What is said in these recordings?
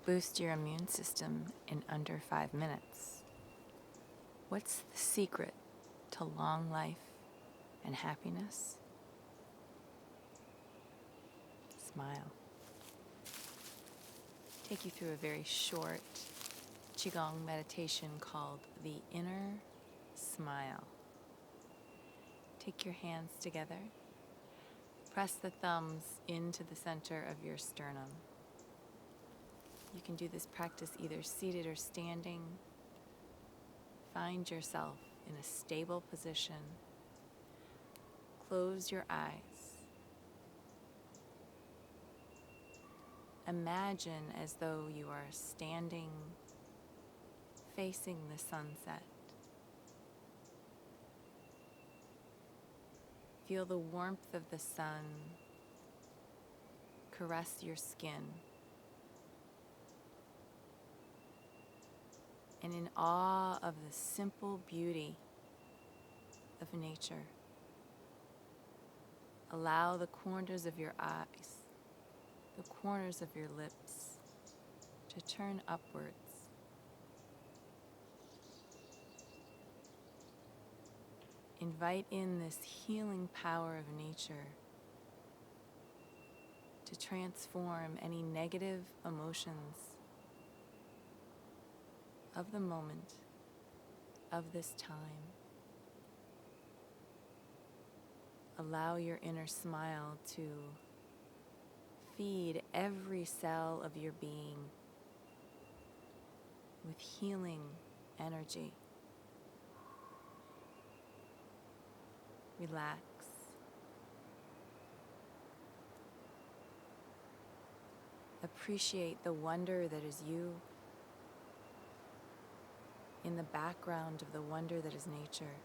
Boost your immune system in under 5 minutes. What's the secret to long life and happiness? Smile. Take you through a very short Qigong meditation called the Inner Smile. Take your hands together. Press the thumbs into the center of your sternum. You can do this practice either seated or standing. Find yourself in a stable position. Close your eyes. Imagine as though you are standing facing the sunset. Feel the warmth of the sun caress your skin. And in awe of the simple beauty of nature, allow the corners of your eyes, the corners of your lips to turn upwards. Invite in this healing power of nature to transform any negative emotions of the moment, of this time. Allow your inner smile to feed every cell of your being with healing energy. Relax. Appreciate the wonder that is you in the background of the wonder that is nature.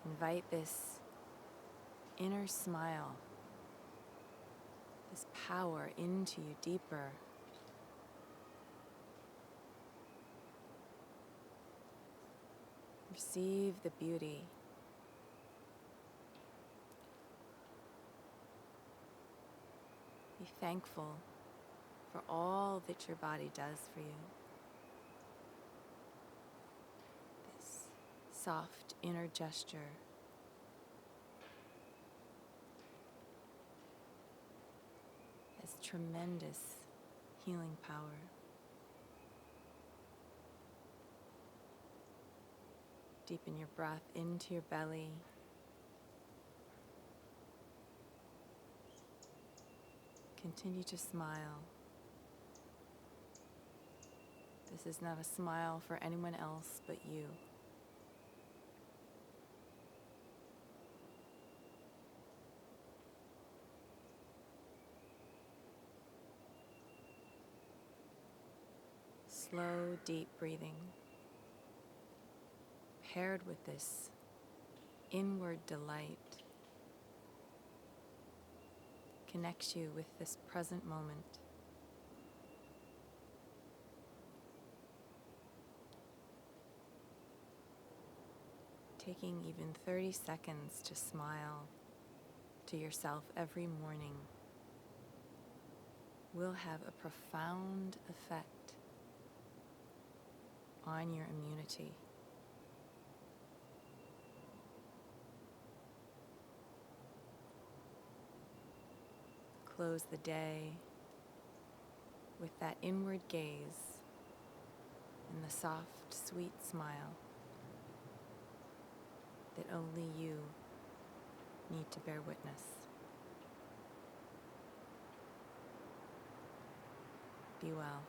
Invite this inner smile, this power into you deeper. Receive the beauty. Be thankful for all that your body does for you. This soft inner gesture has tremendous healing power. Deepen your breath into your belly. Continue to smile. This is not a smile for anyone else but you. Slow, deep breathing, paired with this inward delight, connects you with this present moment. Taking even 30 seconds to smile to yourself every morning will have a profound effect on your immunity. Close the day with that inward gaze and the soft, sweet smile that only you need to bear witness. Be well.